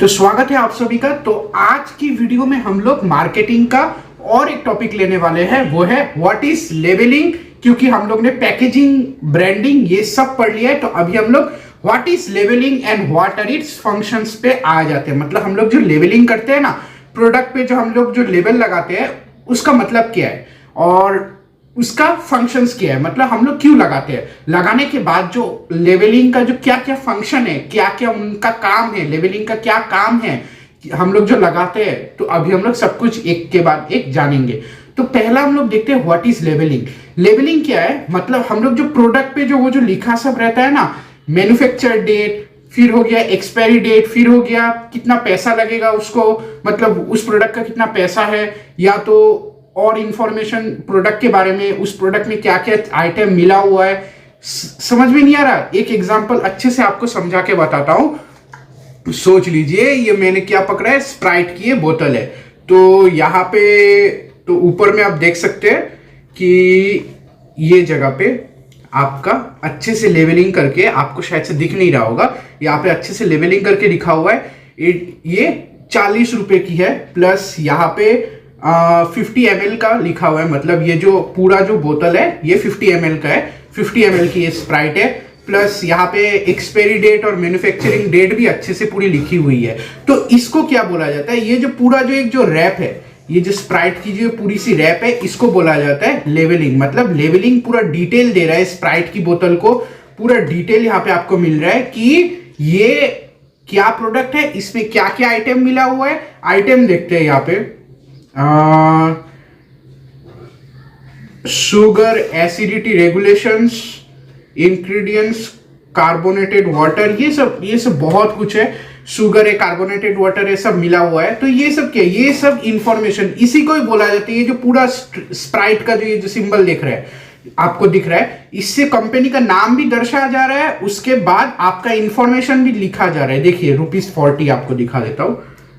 तो स्वागत है आप सभी का। तो आज की वीडियो में हम लोग मार्केटिंग का और एक टॉपिक लेने वाले हैं, वो है व्हाट इज लेबलिंग। क्योंकि हम लोग ने पैकेजिंग, ब्रांडिंग ये सब पढ़ लिया है, तो अभी हम लोग what is labelling and what are its functions पे आ जाते हैं। मतलब हम लोग जो लेबलिंग करते हैं ना, प्रोडक्ट पे जो हम लोग जो लेबल लगाते हैं उसका मतलब क्या है और उसका फंक्शंस क्या है, मतलब हम लोग क्यों लगाते हैं, लगाने के बाद जो लेबलिंग का जो क्या क्या फंक्शन है, क्या क्या उनका काम है, लेबलिंग का क्या काम है हम लोग जो लगाते हैं। तो अभी हम लोग सब कुछ एक के बाद एक जानेंगे। तो पहला हम लोग देखते हैं व्हाट इज लेबलिंग। लेबलिंग क्या है, मतलब हम लोग जो प्रोडक्ट पे जो वो जो लिखा सब रहता है ना, मैन्युफैक्चर डेट, फिर हो गया एक्सपायरी डेट, फिर हो गया कितना पैसा लगेगा उसको, मतलब उस प्रोडक्ट का कितना पैसा है, या तो और इंफॉर्मेशन प्रोडक्ट के बारे में, उस प्रोडक्ट में क्या क्या आइटम मिला हुआ है। समझ में नहीं आ रहा, एक एग्जांपल अच्छे से आपको समझा के बताता हूं। सोच लीजिए ये मैंने क्या पकड़ा है, स्प्राइट की ये बोतल है। तो यहाँ पे तो ऊपर में आप देख सकते हैं कि ये जगह पे आपका अच्छे से लेबलिंग करके, आपको शायद से दिख नहीं रहा होगा, यहाँ पे अच्छे से लेबलिंग करके लिखा हुआ है ये 40 रुपए की है, प्लस यहाँ पे 50 ml का लिखा हुआ है। मतलब ये जो पूरा जो बोतल है ये 50 ml का है, 50 ml की ये स्प्राइट है, प्लस यहाँ पे एक्सपायरी डेट और मैन्युफैक्चरिंग डेट भी अच्छे से पूरी लिखी हुई है। तो इसको क्या बोला जाता है, ये जो पूरा जो एक जो रैप है, ये जो स्प्राइट की जो पूरी सी रैप है, इसको बोला जाता है लेबलिंग। मतलब लेबलिंग पूरा डिटेल दे रहा है स्प्राइट की बोतल को, पूरा डिटेल यहाँ पे आपको मिल रहा है कि ये क्या प्रोडक्ट है, इसमें क्या क्या आइटम मिला हुआ है। आइटम देखते हैं यहाँ पे, sugar, acidity regulations, ingredients, carbonated water, ये सब बहुत कुछ है। शुगर है, कार्बोनेटेड वाटर है, सब मिला हुआ है। तो ये सब क्या है, ये सब इंफॉर्मेशन इसी को ही बोला जाता है। ये जो पूरा स्प्राइट का जो ये जो सिंबल दिख रहा है, आपको दिख रहा है, इससे कंपनी का नाम भी दर्शाया जा रहा है, उसके बाद आपका इंफॉर्मेशन भी लिखा जा रहा है। देखिए ₹40 आपको दिखा देता हूं,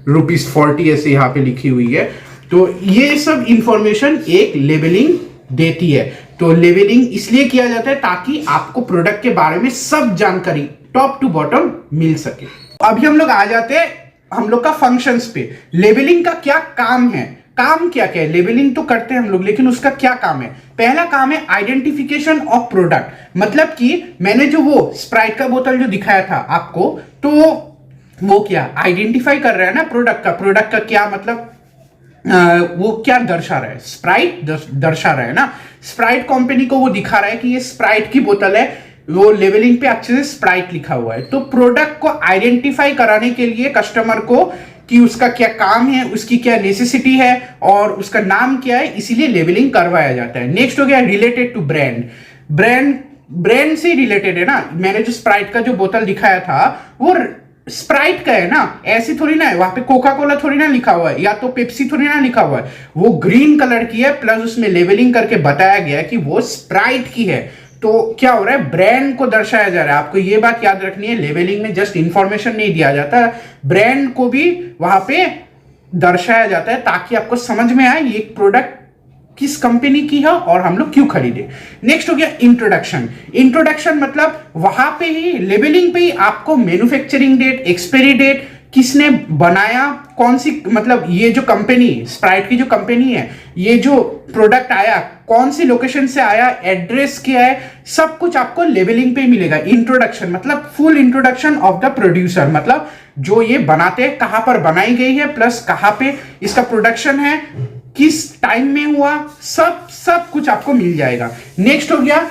₹40 ऐसे यहाँ पे लिखी हुई है। तो ये सब इंफॉर्मेशन एक लेबलिंग देती है। तो लेबलिंग इसलिए किया जाता है ताकि आपको प्रोडक्ट के बारे में सब जानकारी टॉप टू बॉटम मिल सके। अभी हम लोग आ जाते हैं हम लोग का फंक्शंस पे। लेबलिंग का क्या काम है, काम क्या क्या है। लेबलिंग तो करते हैं हम लोग, लेकिन उसका क्या काम है। पहला काम है आइडेंटिफिकेशन ऑफ प्रोडक्ट। मतलब कि मैंने जो वो स्प्राइट का बोतल जो दिखाया था आपको, तो वो क्या आइडेंटिफाई कर रहा है ना प्रोडक्ट का क्या मतलब, वो क्या दर्शा रहा है, स्प्राइट दर्शा रहा है ना। स्प्राइट कंपनी को वो दिखा रहा है कि ये स्प्राइट की बोतल है, वो लेबलिंग पे अच्छे से स्प्राइट लिखा हुआ है। तो प्रोडक्ट को आइडेंटिफाई कराने के लिए कस्टमर को कि उसका क्या काम है, उसकी क्या नेसेसिटी है और उसका नाम क्या है, इसीलिए लेबलिंग करवाया जाता है। नेक्स्ट हो गया रिलेटेड टू ब्रांड से रिलेटेड है ना। मैंने जो स्प्राइट का जो बोतल दिखाया था वो स्प्राइट का है ना, ऐसी थोड़ी ना है, वहां पे कोका कोला थोड़ी ना लिखा हुआ है, या तो पेप्सी थोड़ी ना लिखा हुआ है। वो ग्रीन कलर की है, प्लस उसमें लेबलिंग करके बताया गया है कि वो स्प्राइट की है। तो क्या हो रहा है, ब्रांड को दर्शाया जा रहा है। आपको ये बात याद रखनी है, लेबलिंग में जस्ट इंफॉर्मेशन नहीं दिया जाता, ब्रांड को भी वहां पे दर्शाया जाता है ताकि आपको समझ में आए ये प्रोडक्ट किस कंपनी की है और हम लोग क्यों खरीदे। नेक्स्ट हो गया इंट्रोडक्शन मतलब वहां पे ही लेबलिंग पे ही आपको मैन्युफैक्चरिंग डेट, एक्सपायरी डेट, किसने बनाया, कौन सी, मतलब ये जो कंपनी स्प्राइट की जो कंपनी है, ये जो प्रोडक्ट आया कौन सी लोकेशन से आया, एड्रेस क्या है, सब कुछ आपको लेबलिंग पे मिलेगा। इंट्रोडक्शन मतलब full introduction of the producer, मतलब जो ये बनाते हैं कहां पर बनाई गई है, प्लस कहां पे इसका प्रोडक्शन है, किस टाइम में हुआ, सब कुछ आपको मिल जाएगा। नेक्स्ट हो गया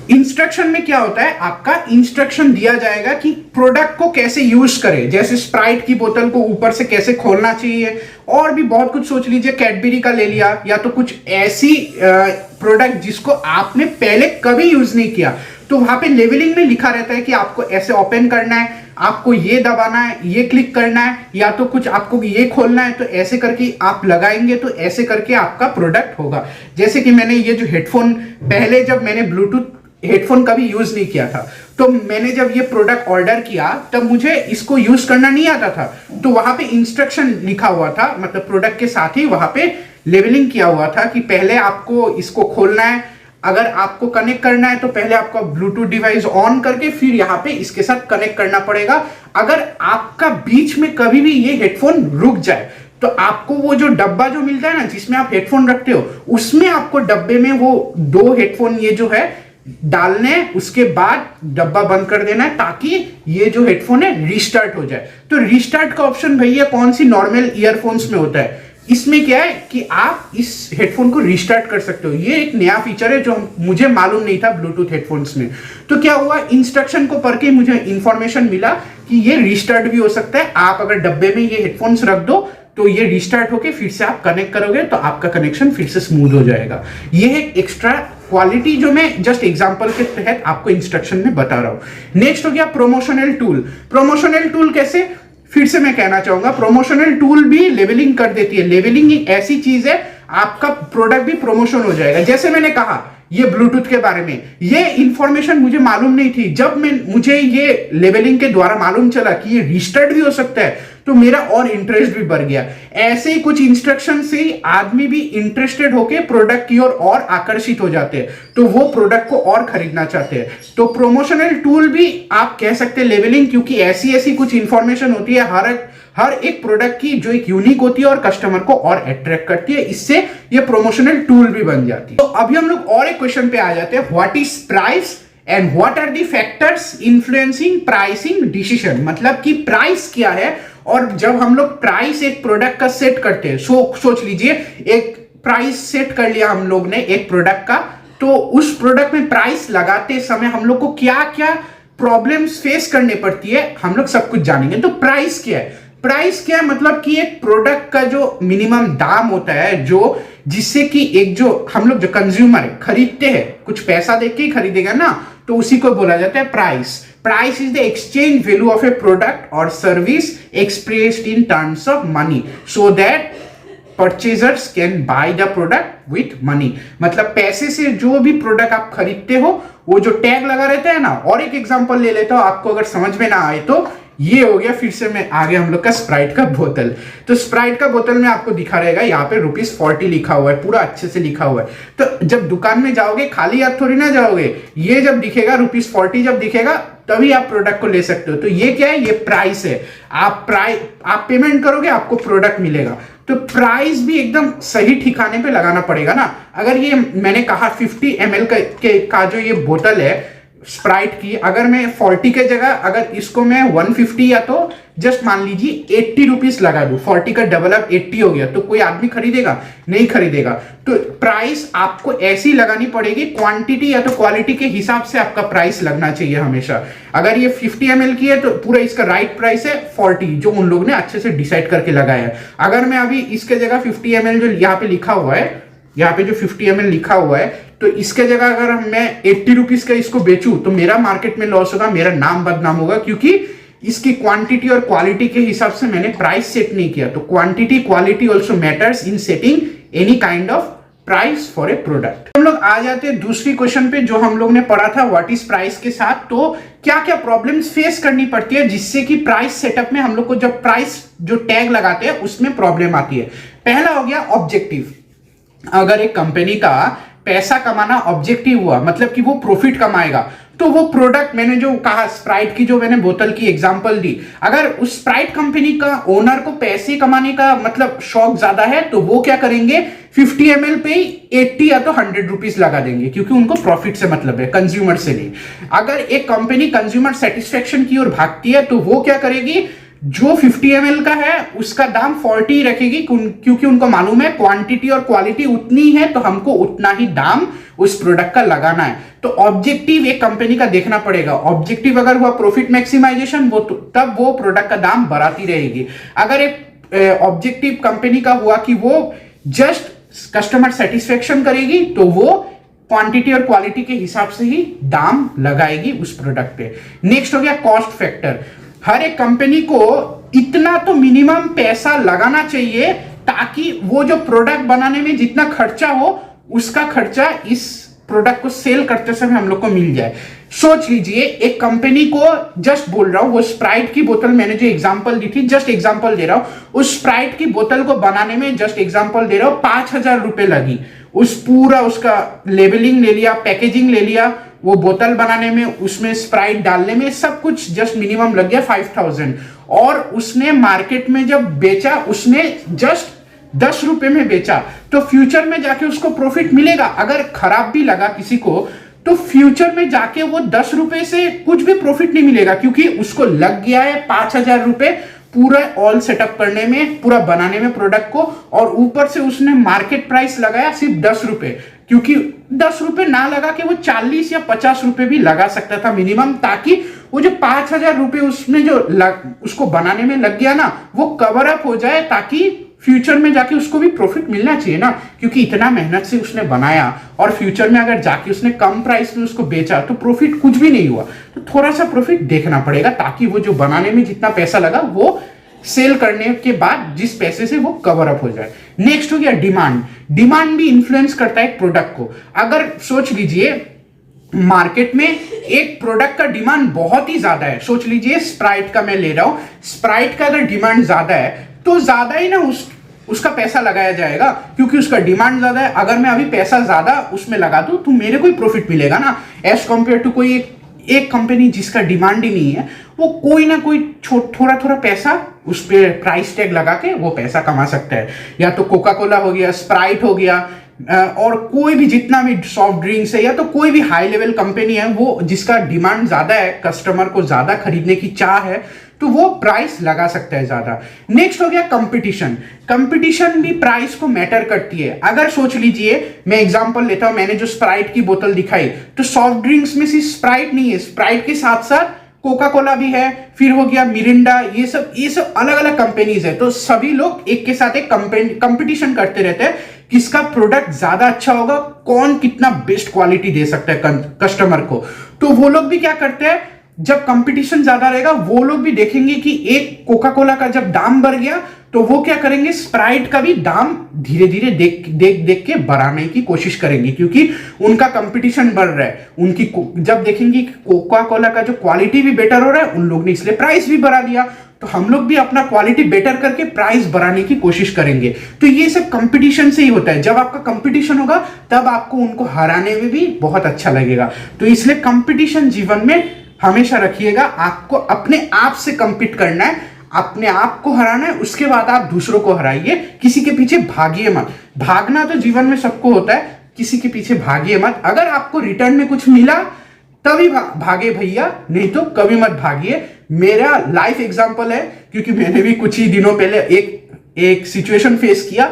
इंस्ट्रक्शन में क्या होता है, आपका इंस्ट्रक्शन दिया जाएगा कि प्रोडक्ट को कैसे यूज करें। जैसे स्प्राइट की बोतल को ऊपर से कैसे खोलना चाहिए, और भी बहुत कुछ। सोच लीजिए कैडबरी का ले लिया, या तो कुछ ऐसी प्रोडक्ट जिसको आपने पहले कभी यूज नहीं किया, तो वहां पे लेबलिंग में लिखा रहता है कि आपको ऐसे ओपन करना है, आपको ये दबाना है, ये क्लिक करना है, या तो कुछ आपको ये खोलना है, तो ऐसे करके आप लगाएंगे तो ऐसे करके आपका प्रोडक्ट होगा। जैसे कि मैंने ये जो हेडफोन, पहले जब मैंने ब्लूटूथ हेडफोन कभी यूज नहीं किया था, तो मैंने जब ये प्रोडक्ट ऑर्डर किया तब मुझे इसको यूज करना नहीं आता था। तो वहां पे इंस्ट्रक्शन लिखा हुआ था, मतलब प्रोडक्ट के साथ ही वहां पे लेबलिंग किया हुआ था कि पहले आपको इसको खोलना है, अगर आपको कनेक्ट करना है तो पहले आपका ब्लूटूथ डिवाइस ऑन करके फिर यहाँ पे इसके साथ कनेक्ट करना पड़ेगा। अगर आपका बीच में कभी भी ये हेडफोन रुक जाए तो आपको वो जो डब्बा जो मिलता है ना जिसमें आप हेडफोन रखते हो, उसमें आपको डब्बे में वो 2 हेडफोन ये जो है डालने, उसके बाद डब्बा बंद कर देना है ताकि ये जो हेडफोन है रिस्टार्ट हो जाए। तो रिस्टार्ट का ऑप्शन भैया कौन सी नॉर्मल ईयरफोन्स में होता है, इसमें क्या है कि आप इस हेडफोन को रिस्टार्ट कर सकते हो। ये एक नया फीचर है जो मुझे मालूम नहीं था ब्लूटूथ हेडफोन्स में। तो क्या हुआ, इंस्ट्रक्शन को पढ़ के मुझे इंफॉर्मेशन मिला कि ये रिस्टार्ट भी हो सकता है। आप अगर डब्बे में ये हेडफोन्स रख दो तो ये रिस्टार्ट होके फिर से आप कनेक्ट करोगे तो आपका कनेक्शन फिर से स्मूथ हो जाएगा। ये है एक्स्ट्रा क्वालिटी जो मैं जस्ट एग्जांपल के तहत आपको इंस्ट्रक्शन में बता रहा हूं। नेक्स्ट हो गया प्रोमोशनल टूल। प्रोमोशनल टूल कैसे, फिर से मैं कहना चाहूंगा, प्रोमोशनल टूल भी लेवलिंग कर देती है। लेवलिंग एक ऐसी चीज है, आपका प्रोडक्ट भी प्रमोशन हो जाएगा। जैसे मैंने कहा ये ब्लूटूथ के बारे में, ये इंफॉर्मेशन मुझे मालूम नहीं थी। जब मुझे ये लेवलिंग के द्वारा मालूम चला कि ये रिस्टार्ट भी हो सकता है तो मेरा और इंटरेस्ट भी बढ़ गया। ऐसे ही कुछ इंस्ट्रक्शन से आदमी भी इंटरेस्टेड होके प्रोडक्ट की ओर और आकर्षित हो जाते हैं, तो वो प्रोडक्ट को और खरीदना चाहते हैं। तो प्रोमोशनल टूल भी आप कह सकते हैं लेवलिंग, क्योंकि ऐसी ऐसी कुछ इंफॉर्मेशन होती है हर एक प्रोडक्ट की जो एक यूनिक होती है और कस्टमर को और अट्रैक्ट करती है। इससे ये प्रोमोशनल टूल भी बन जाती है। तो अभी हम लोग और एक क्वेश्चन पे आ जाते हैं, what is price and what are the factors influencing pricing decision. मतलब कि प्राइस क्या है, और जब हम लोग प्राइस एक प्रोडक्ट का सेट करते हैं, सोच लीजिए एक प्राइस सेट कर लिया हम लोग ने एक प्रोडक्ट का, तो उस प्रोडक्ट में प्राइस लगाते समय हम लोग को क्या क्या प्रॉब्लम्स फेस करने पड़ती है, हम लोग सब कुछ जानेंगे। तो प्राइस क्या है, प्राइस क्या है मतलब कि एक प्रोडक्ट का जो मिनिमम दाम होता है, जो जिससे कि एक जो हम लोग जो कंज्यूमर खरीदते हैं, कुछ पैसा देके ही खरीदेगा ना, तो उसी को बोला जाता है price. Price is the exchange value of a product और service expressed in terms of money so that purchasers can buy the product with money. मतलब पैसे से जो भी प्रोडक्ट आप खरीदते हो वो जो टैग लगा रहता है ना। और एक एग्जांपल ले लेता हूं, आपको अगर समझ में ना आए तो ये हो गया फिर से मैं आगे हम लोग का स्प्राइट का बोतल। तो स्प्राइट का बोतल में आपको दिखा रहेगा यहाँ पे ₹40 लिखा हुआ है, पूरा अच्छे से लिखा हुआ है। तो जब दुकान में जाओगे खाली हाथ थोड़ी ना जाओगे, ये जब दिखेगा ₹40 जब दिखेगा तभी आप प्रोडक्ट को ले सकते हो। तो ये क्या है, ये प्राइस है। आप पेमेंट करोगे आपको प्रोडक्ट मिलेगा। तो प्राइस भी एकदम सही ठिकाने पे लगाना पड़ेगा ना। अगर ये मैंने कहा 50 ml का जो ये बोतल है स्प्राइट की, अगर मैं 40 के जगह अगर इसको मैं 150 या तो जस्ट मान लीजिए 80 रुपीस लगा दूं, 40 का डबल अप 80 हो गया, तो कोई आदमी खरीदेगा? नहीं खरीदेगा। तो प्राइस आपको ऐसी लगानी पड़ेगी, क्वांटिटी या तो क्वालिटी के हिसाब से आपका प्राइस लगना चाहिए हमेशा। अगर ये 50 ml की है तो पूरा इसका राइट प्राइस है 40, जो उन लोगों ने अच्छे से डिसाइड करके लगाया है। अगर मैं अभी इसके जगह 50 ml जो यहाँ पे लिखा हुआ है, यहाँ पे जो 50 ml लिखा हुआ है, तो इसके जगह अगर मैं 80 रुपीस का इसको बेचूं तो मेरा मार्केट में लॉस होगा, मेरा नाम बदनाम होगा, क्योंकि इसकी क्वांटिटी और क्वालिटी के हिसाब से मैंने प्राइस सेट नहीं किया। तो quantity quality also matters in setting any kind of price for a product. हम लोग आ जाते हैं दूसरी क्वेश्चन पे जो हम लोग ने पढ़ा था व्हाट इज प्राइस के साथ। तो क्या क्या प्रॉब्लम्स फेस करनी पड़ती है जिससे कि प्राइस सेटअप में हम लोग को जब प्राइस जो टैग लगाते हैं उसमें प्रॉब्लम आती है। पहला हो गया ऑब्जेक्टिव। अगर एक कंपनी का पैसा कमाना ऑब्जेक्टिव हुआ, मतलब कि वो प्रॉफिट कमाएगा, तो वो प्रोडक्ट मैंने जो कहा स्प्राइट की जो मैंने बोतल की एग्जांपल दी, अगर उस स्प्राइट कंपनी का ओनर को पैसे कमाने का मतलब शौक ज्यादा है तो वो क्या करेंगे 50 ml पे ही 80 या तो 100 रुपीस लगा देंगे, क्योंकि उनको प्रॉफिट से मतलब है, कंज्यूमर से नहीं। अगर एक कंपनी कंज्यूमर सेटिस्फेक्शन की ओर भागती है तो वो क्या करेगी, जो 50 ml का है उसका दाम 40 रखेगी, क्योंकि उनको मालूम है क्वांटिटी और क्वालिटी उतनी है तो हमको उतना ही दाम उस प्रोडक्ट का लगाना है। तो ऑब्जेक्टिव एक कंपनी का देखना पड़ेगा। ऑब्जेक्टिव अगर हुआ प्रॉफिट मैक्सिमाइजेशन, वो तब वो प्रोडक्ट का दाम बढ़ाती रहेगी। अगर एक ऑब्जेक्टिव कंपनी का हुआ कि वो जस्ट कस्टमर सेटिस्फेक्शन करेगी तो वो क्वांटिटी और क्वालिटी के हिसाब से ही दाम लगाएगी उस प्रोडक्ट पे। नेक्स्ट हो गया कॉस्ट फैक्टर। हर एक कंपनी को इतना तो मिनिमम पैसा लगाना चाहिए ताकि वो जो प्रोडक्ट बनाने में जितना खर्चा हो उसका खर्चा इस प्रोडक्ट को सेल करते समय हम लोग को मिल जाए। सोच लीजिए एक कंपनी को, जस्ट बोल रहा हूं, वो स्प्राइट की बोतल मैंने जो एग्जांपल दी थी, जस्ट एग्जांपल दे रहा हूं, उस स्प्राइट की बोतल को बनाने में, जस्ट एग्जांपल दे रहा हूं, 5,000 रुपए लगी। उस पूरा उसका लेबलिंग ले लिया, पैकेजिंग ले लिया, वो बोतल बनाने में, उसमें स्प्राइट डालने में, सब कुछ जस्ट मिनिमम लग गया 5,000। और उसने मार्केट में जब बेचा, उसने जस्ट 10 रुपए में बेचा, तो फ्यूचर में जाके उसको प्रॉफिट मिलेगा। अगर खराब भी लगा किसी को, तो फ्यूचर में जाके वो 10 रुपए से कुछ भी प्रॉफिट नहीं मिलेगा, क्योंकि उसको लग गया है 5,000 रुपए पूरा ऑल सेटअप करने में, पूरा बनाने में प्रोडक्ट को, और ऊपर से उसने मार्केट प्राइस लगाया सिर्फ 10 रुपए, क्योंकि 10 रुपए ना लगा के वो 40 या 50 रुपए भी लगा सकता था मिनिमम, ताकि वो जो 5,000 रुपए उसने जो उसको बनाने में लग गया ना, वो कवर अप हो जाए, ताकि फ्यूचर में जाके उसको भी प्रॉफिट मिलना चाहिए ना, क्योंकि इतना मेहनत से उसने बनाया और फ्यूचर में अगर जाके उसने कम प्राइस में उसको बेचा तो प्रॉफिट कुछ भी नहीं हुआ। तो थोड़ा सा प्रॉफिट देखना पड़ेगा, ताकि वो जो बनाने में जितना पैसा लगा वो सेल करने के बाद जिस पैसे से वो कवर अप हो जाए। नेक्स्ट हो गया डिमांड। डिमांड भी इन्फ्लुएंस करता है एक प्रोडक्ट को। अगर सोच लीजिए मार्केट में एक प्रोडक्ट का डिमांड बहुत ही ज्यादा है, सोच लीजिए स्प्राइट का मैं ले रहा हूं, स्प्राइट का अगर डिमांड ज्यादा है तो ज्यादा ही ना उसका पैसा लगाया जाएगा, क्योंकि उसका डिमांड ज्यादा है। अगर मैं अभी पैसा ज्यादा उसमें लगा दूं तो मेरे को ही प्रॉफिट मिलेगा ना, एज कंपेयर टू कोई एक कंपनी जिसका डिमांड ही नहीं है, वो कोई ना कोई थोड़ा थोड़ा पैसा उस पर प्राइस टैग लगा के वो पैसा कमा सकता है। या तो कोका कोला हो गया, स्प्राइट हो गया, और कोई भी जितना भी सॉफ्ट ड्रिंक्स है, या तो कोई भी हाई लेवल कंपनी है, वो जिसका डिमांड ज्यादा है, कस्टमर को ज्यादा खरीदने की चाह है, तो वो प्राइस लगा सकता है ज्यादा। नेक्स्ट हो गया कंपटीशन। कंपटीशन भी प्राइस को मैटर करती है। अगर सोच लीजिए मैं एग्जांपल लेता हूं, मैंने जो स्प्राइट की बोतल दिखाई, तो सॉफ्ट ड्रिंक्स में सिर्फ स्प्राइट नहीं है, स्प्राइट के साथ साथ कोका कोला भी है, फिर हो गया मिरिंडा, ये सब अलग अलग कंपनीज है। तो सभी लोग एक के साथ एक कंपटीशन करते रहते हैं, किसका प्रोडक्ट ज्यादा अच्छा होगा, कौन कितना बेस्ट क्वालिटी दे सकता है कस्टमर को। तो वो लोग भी क्या करते हैं, जब कंपटीशन ज्यादा रहेगा, वो लोग भी देखेंगे कि एक कोका कोला का जब दाम बढ़ गया, तो वो क्या करेंगे, स्प्राइट का भी दाम धीरे धीरे देख के बढ़ाने की कोशिश करेंगे, क्योंकि उनका कंपटीशन बढ़ रहा है। उनकी जब देखेंगे कि कोका कोला का जो क्वालिटी भी बेटर हो रहा है, उन लोग ने इसलिए प्राइस भी बढ़ा दिया, तो हम लोग भी अपना क्वालिटी बेटर करके प्राइस बढ़ाने की कोशिश करेंगे। तो ये सब कंपटीशन से ही होता है। जब आपका कंपटीशन होगा तब आपको उनको हराने में भी बहुत अच्छा लगेगा। तो इसलिए कंपटीशन जीवन में हमेशा रखिएगा। आपको अपने आप से कंपीट करना है, अपने आप को हराना है, उसके बाद आप दूसरों को हराइए। किसी के पीछे भागिए मत। भागना तो जीवन में सबको होता है, किसी के पीछे भागिए मत। अगर आपको रिटर्न में कुछ मिला तभी भागे भैया, नहीं तो कभी मत भागिए। मेरा लाइफ एग्जांपल है, क्योंकि मैंने भी कुछ ही दिनों पहले एक सिचुएशन फेस किया।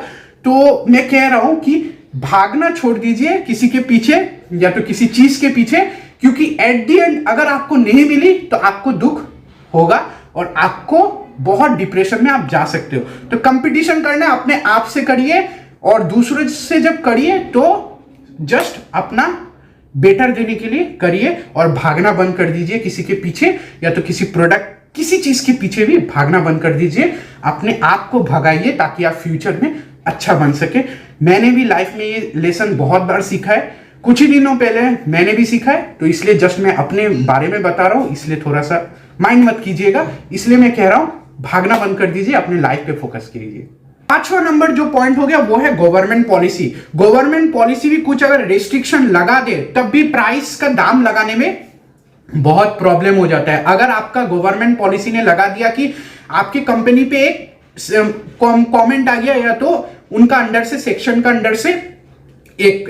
तो मैं कह रहा हूं कि भागना छोड़ दीजिए किसी के पीछे या तो किसी चीज के पीछे, क्योंकि एट द एंड अगर आपको नहीं मिली तो आपको दुख होगा और आपको बहुत डिप्रेशन में आप जा सकते हो। तो कंपटीशन करना अपने आप से करिए, और दूसरों से जब करिए तो जस्ट अपना बेटर देने के लिए करिए, और भागना बंद कर दीजिए किसी के पीछे, या तो किसी प्रोडक्ट, किसी चीज के पीछे भी भागना बंद कर दीजिए। अपने आप को भगाइए ताकि आप फ्यूचर में अच्छा बन सके। मैंने भी लाइफ में ये लेसन बहुत बार सीखा है, कुछ ही दिनों पहले मैंने भी सीखा है, तो इसलिए जस्ट मैं अपने बारे में बता रहा हूं, इसलिए थोड़ा सा माइंड मत कीजिएगा। इसलिए मैं कह रहा हूं भागना बंद कर दीजिए, अपने लाइफ पे फोकस कीजिए। 5वां नंबर जो पॉइंट हो गया वो है गवर्नमेंट पॉलिसी। गवर्नमेंट पॉलिसी भी कुछ अगर रेस्ट्रिक्शन लगा दे तब भी प्राइस का दाम लगाने में बहुत प्रॉब्लम हो जाता है। अगर आपका गवर्नमेंट पॉलिसी ने लगा दिया कि आपकी कंपनी पे एक कमेंट आ गया, या तो उनका अंडर से सेक्शन का अंडर से एक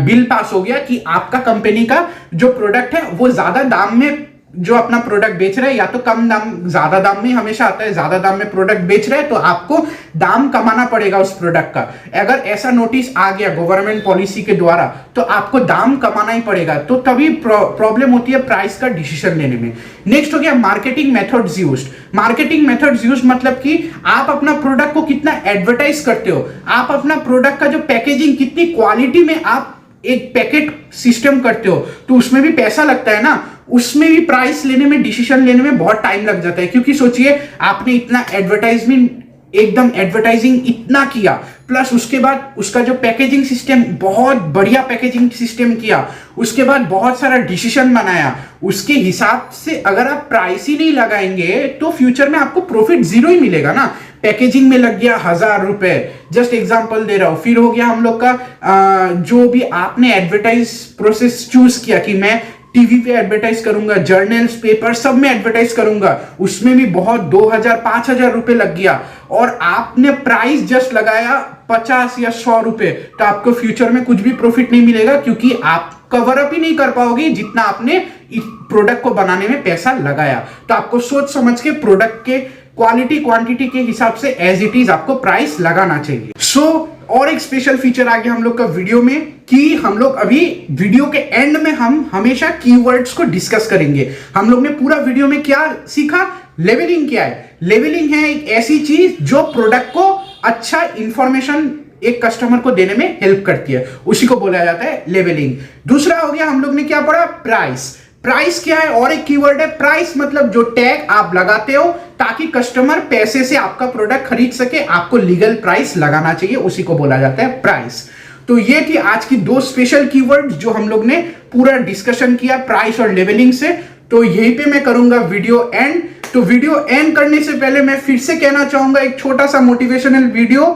बिल पास हो गया कि आपका कंपनी का जो प्रोडक्ट है वो ज्यादा दाम में जो अपना प्रोडक्ट बेच रहे हैं, या तो कम दाम, ज्यादा दाम में हमेशा आता है, ज्यादा दाम में प्रोडक्ट बेच रहे हैं तो आपको दाम कमाना पड़ेगा उस प्रोडक्ट का। अगर ऐसा नोटिस आ गया गवर्नमेंट पॉलिसी के द्वारा तो आपको दाम कमाना ही पड़ेगा, तो तभी प्रॉब्लम होती है प्राइस का डिसीजन लेने में। नेक्स्ट हो गया marketing methods used. Marketing methods used मतलब कि आप अपना प्रोडक्ट को कितना एडवर्टाइज करते हो, आप अपना प्रोडक्ट का जो पैकेजिंग, कितनी क्वालिटी में आप एक पैकेट सिस्टम करते हो, तो उसमें भी पैसा लगता है ना, उसमें भी प्राइस लेने में, डिसीजन लेने में बहुत टाइम लग जाता है। क्योंकि सोचिए आपने इतना एडवर्टाइजमेंट, एकदम एडवर्टाइजिंग इतना किया, प्लस उसके बाद उसका जो पैकेजिंग सिस्टम, बहुत बढ़िया पैकेजिंग सिस्टम किया, उसके बाद बहुत सारा डिसीजन बनाया, उसके हिसाब से अगर आप प्राइस ही नहीं लगाएंगे तो फ्यूचर में आपको प्रॉफिट जीरो ही मिलेगा ना। पैकेजिंग में लग गया 1000 रुपए, जस्ट एग्जांपल दे रहा हूं। फिर हो गया हम लोग का जो भी आपने एडवर्टाइज प्रोसेस चूज किया कि मैं टीवी पे एडवर्टाइज करूंगा, जर्नल्स, पेपर, सब में एडवर्टाइज करूंगा, उसमें भी बहुत 2000-5000 रुपए लग गया, और आपने प्राइस जस्ट लगाया 50 या 100 रुपए, तो आपको फ्यूचर में कुछ भी प्रॉफिट नहीं मिलेगा, क्योंकि आप कवर अप ही नहीं कर पाओगे जितना आपने इस प्रोडक्ट को बनाने में पैसा लगाया। तो आपको सोच समझ के प्रोडक्ट के क्वालिटी क्वांटिटी के हिसाब से एज इट इज आपको प्राइस लगाना चाहिए। और एक स्पेशल फीचर आ गया हम लोग का वीडियो में कि हम लोग अभी वीडियो के एंड में हम हमेशा कीवर्ड्स को डिस्कस करेंगे। हम लोग ने पूरा वीडियो में क्या सीखा, लेवलिंग क्या है। लेवलिंग है एक ऐसी चीज जो प्रोडक्ट को अच्छा इंफॉर्मेशन एक कस्टमर को देने में हेल्प करती है, उसी को बोला जाता है लेवलिंग। दूसरा हो गया हम लोग ने क्या पढ़ा, प्राइस। प्राइस क्या है, और एक कीवर्ड है प्राइस, मतलब जो टैग आप लगाते हो ताकि कस्टमर पैसे से आपका प्रोडक्ट खरीद सके, आपको लीगल प्राइस लगाना चाहिए, उसी को बोला जाता है प्राइस। तो ये थी आज की 2 स्पेशल कीवर्ड जो हम लोग ने पूरा डिस्कशन किया प्राइस और लेवलिंग से। तो यहीं पे मैं करूंगा वीडियो एंड। तो वीडियो एंड करने से पहले मैं फिर से कहना चाहूंगा एक छोटा सा मोटिवेशनल वीडियो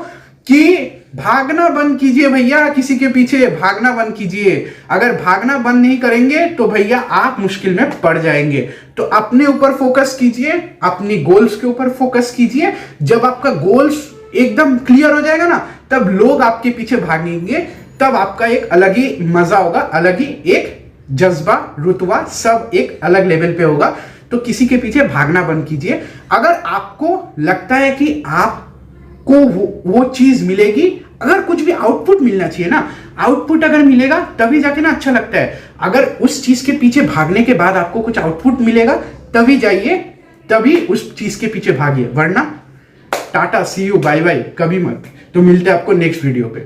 कि भागना बंद कीजिए भैया, किसी के पीछे भागना बंद कीजिए। अगर भागना बंद नहीं करेंगे तो भैया आप मुश्किल में पड़ जाएंगे। तो अपने ऊपर फोकस कीजिए, अपनी गोल्स के ऊपर फोकस कीजिए। जब आपका गोल्स एकदम क्लियर हो जाएगा ना, तब लोग आपके पीछे भागेंगे, तब आपका एक अलग ही मजा होगा, अलग ही एक जज्बा, रुतबा, सब एक अलग लेवल पे होगा। तो किसी के पीछे भागना बंद कीजिए। अगर आपको लगता है कि आपको वो चीज मिलेगी, अगर कुछ भी आउटपुट मिलना चाहिए ना, आउटपुट अगर मिलेगा तभी जाके ना अच्छा लगता है। अगर उस चीज के पीछे भागने के बाद आपको कुछ आउटपुट मिलेगा तभी जाइए, तभी उस चीज के पीछे भागिए, वरना टाटा, सी यू, बाय बाय, कभी मत। तो मिलते हैं आपको नेक्स्ट वीडियो पे।